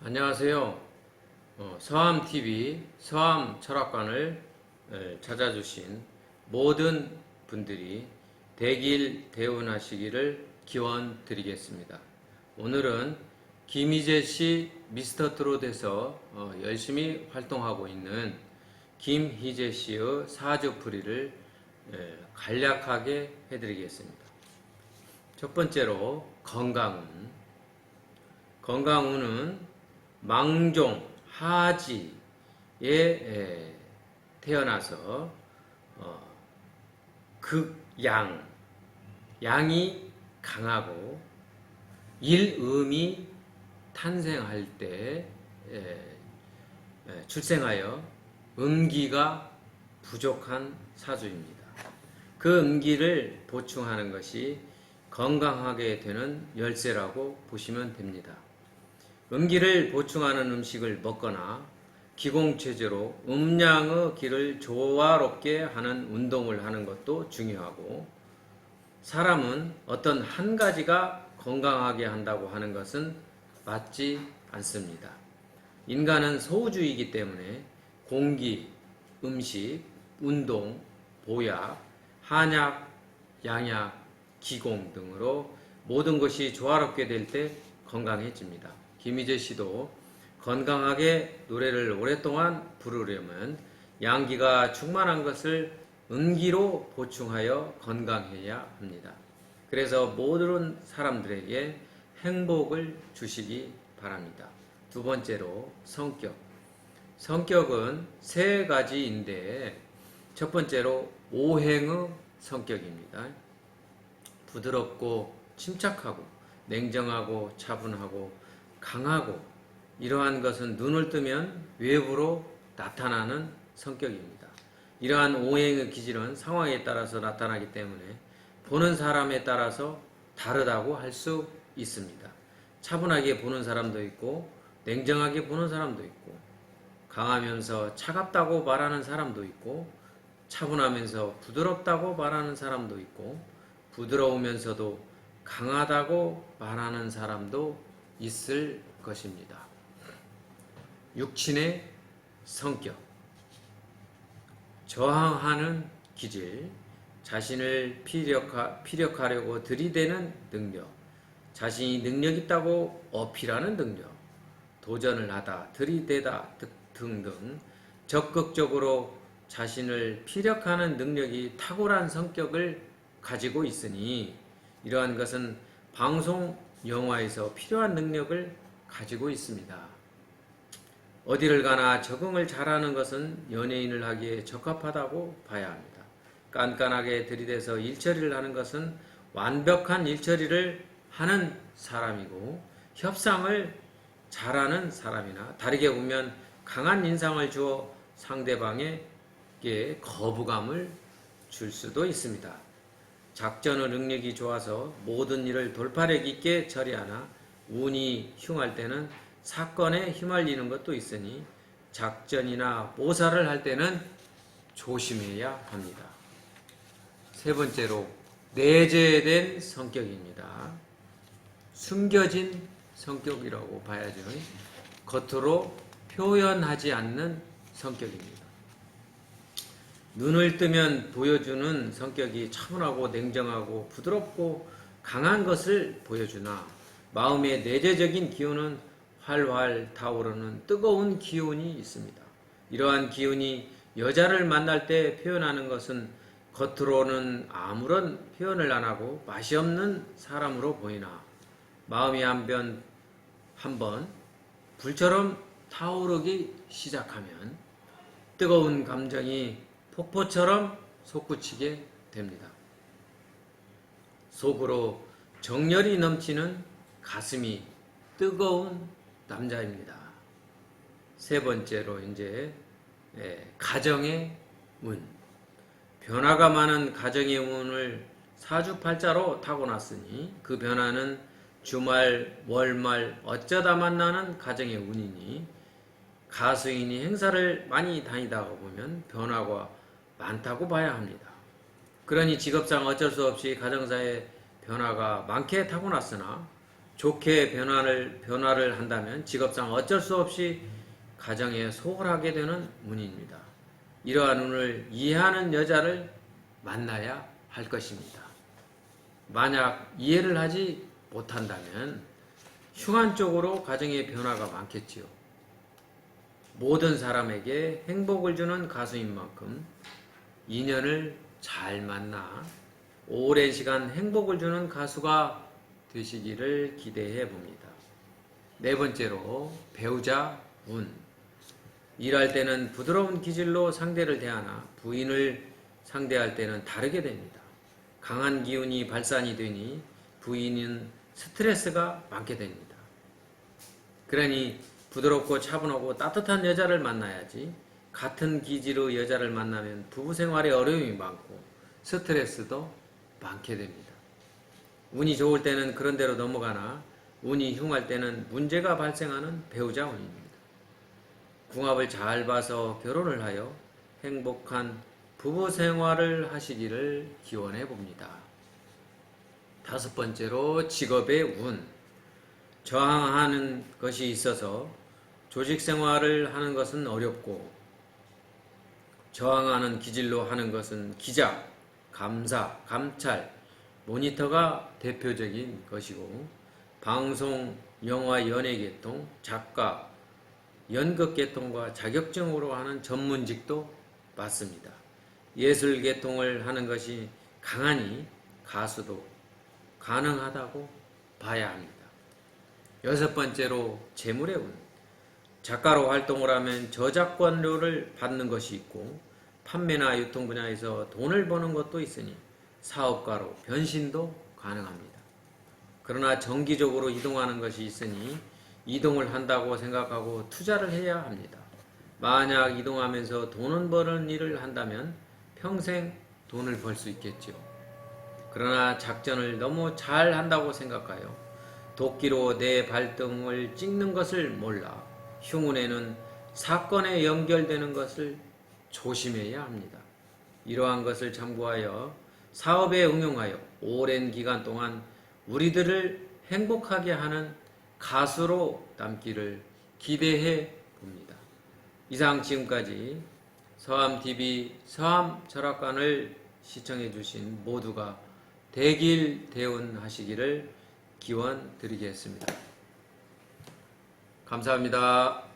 안녕하세요. 서암TV 서암철학관을 찾아주신 모든 분들이 대길 대운하시기를 기원 드리겠습니다. 오늘은 김희재 씨 미스터트롯에서 열심히 활동하고 있는 김희재 씨의 사주풀이를 간략하게 해드리겠습니다. 첫 번째로 건강운은 망종, 하지에 태어나서 극양, 양이 강하고 일음이 탄생할 때 출생하여 음기가 부족한 사주입니다. 그 음기를 보충하는 것이 건강하게 되는 열쇠라고 보시면 됩니다. 음기를 보충하는 음식을 먹거나 기공체제로 음양의 기를 조화롭게 하는 운동을 하는 것도 중요하고, 사람은 어떤 한 가지가 건강하게 한다고 하는 것은 맞지 않습니다. 인간은 소우주의이기 때문에 공기, 음식, 운동, 보약, 한약, 양약, 기공 등으로 모든 것이 조화롭게 될 때 건강해집니다. 김희재 씨도 건강하게 노래를 오랫동안 부르려면 양기가 충만한 것을 음기로 보충하여 건강해야 합니다. 그래서 모든 사람들에게 행복을 주시기 바랍니다. 두 번째로 성격. 성격은 세 가지인데 첫 번째로 오행의 성격입니다. 부드럽고 침착하고 냉정하고 차분하고 강하고, 이러한 것은 눈을 뜨면 외부로 나타나는 성격입니다. 이러한 오행의 기질은 상황에 따라서 나타나기 때문에 보는 사람에 따라서 다르다고 할 수 있습니다. 차분하게 보는 사람도 있고 냉정하게 보는 사람도 있고, 강하면서 차갑다고 말하는 사람도 있고, 차분하면서 부드럽다고 말하는 사람도 있고, 부드러우면서도 강하다고 말하는 사람도 있을 것입니다. 육친의 성격, 저항하는 기질, 자신을 피력하려고 들이대는 능력, 자신이 능력 있다고 어필하는 능력, 도전을 하다, 들이대다 등등 적극적으로 자신을 피력하는 능력이 탁월한 성격을 가지고 있으니, 이러한 것은 방송, 영화에서 필요한 능력을 가지고 있습니다. 어디를 가나 적응을 잘하는 것은 연예인을 하기에 적합하다고 봐야 합니다. 깐깐하게 들이대서 일처리를 하는 것은 완벽한 일처리를 하는 사람이고, 협상을 잘하는 사람이나 다르게 보면 강한 인상을 주어 상대방에게 거부감을 줄 수도 있습니다. 작전의 능력이 좋아서 모든 일을 돌파력 있게 처리하나 운이 흉할 때는 사건에 휘말리는 것도 있으니 작전이나 모사를 할 때는 조심해야 합니다. 세 번째로 내재된 성격입니다. 숨겨진 성격이라고 봐야죠. 겉으로 표현하지 않는 성격입니다. 눈을 뜨면 보여주는 성격이 차분하고 냉정하고 부드럽고 강한 것을 보여주나, 마음의 내재적인 기운은 활활 타오르는 뜨거운 기운이 있습니다. 이러한 기운이 여자를 만날 때 표현하는 것은 겉으로는 아무런 표현을 안 하고 맛이 없는 사람으로 보이나, 마음이 한번 불처럼 타오르기 시작하면 뜨거운 감정이 폭포처럼 솟구치게 됩니다. 속으로 정열이 넘치는 가슴이 뜨거운 남자입니다. 세 번째로 이제 가정의 운. 변화가 많은 가정의 운을 사주팔자로 타고났으니 그 변화는 주말, 월말 어쩌다 만나는 가정의 운이니, 가수인이 행사를 많이 다니다 보면 변화가 많다고 봐야 합니다. 그러니 직업상 어쩔 수 없이 가정사에 변화가 많게 타고났으나 좋게 변화를 한다면 직업상 어쩔 수 없이 가정에 소홀하게 되는 운입니다. 이러한 운을 이해하는 여자를 만나야 할 것입니다. 만약 이해를 하지 못한다면 흉한 쪽으로 가정의 변화가 많겠지요. 모든 사람에게 행복을 주는 가수인 만큼 인연을 잘 만나 오랜 시간 행복을 주는 가수가 되시기를 기대해 봅니다. 네 번째로 배우자 운. 일할 때는 부드러운 기질로 상대를 대하나 부인을 상대할 때는 다르게 됩니다. 강한 기운이 발산이 되니 부인은 스트레스가 많게 됩니다. 그러니 부드럽고 차분하고 따뜻한 여자를 만나야지 같은 기질의 여자를 만나면 부부 생활에 어려움이 많고 스트레스도 많게 됩니다. 운이 좋을 때는 그런 대로 넘어가나 운이 흉할 때는 문제가 발생하는 배우자 운입니다. 궁합을 잘 봐서 결혼을 하여 행복한 부부 생활을 하시기를 기원해 봅니다. 다섯 번째로 직업의 운. 저항하는 것이 있어서 조직 생활을 하는 것은 어렵고 저항하는 기질로 하는 것은 기자, 감사, 감찰, 모니터가 대표적인 것이고 방송, 영화, 연예계통, 작가, 연극계통과 자격증으로 하는 전문직도 맞습니다. 예술계통을 하는 것이 강하니 가수도 가능하다고 봐야 합니다. 여섯 번째로 재물의 운. 작가로 활동을 하면 저작권료를 받는 것이 있고 판매나 유통 분야에서 돈을 버는 것도 있으니 사업가로 변신도 가능합니다. 그러나 정기적으로 이동하는 것이 있으니 이동을 한다고 생각하고 투자를 해야 합니다. 만약 이동하면서 돈을 버는 일을 한다면 평생 돈을 벌 수 있겠죠. 그러나 작전을 너무 잘 한다고 생각하여 도끼로 내 발등을 찍는 것을 몰라 흉운에는 사건에 연결되는 것을 조심해야 합니다. 이러한 것을 참고하여 사업에 응용하여 오랜 기간 동안 우리들을 행복하게 하는 가수로 남기를 기대해 봅니다. 이상 지금까지 서암TV 서암철학관을 시청해 주신 모두가 대길대운하시기를 기원 드리겠습니다. 감사합니다.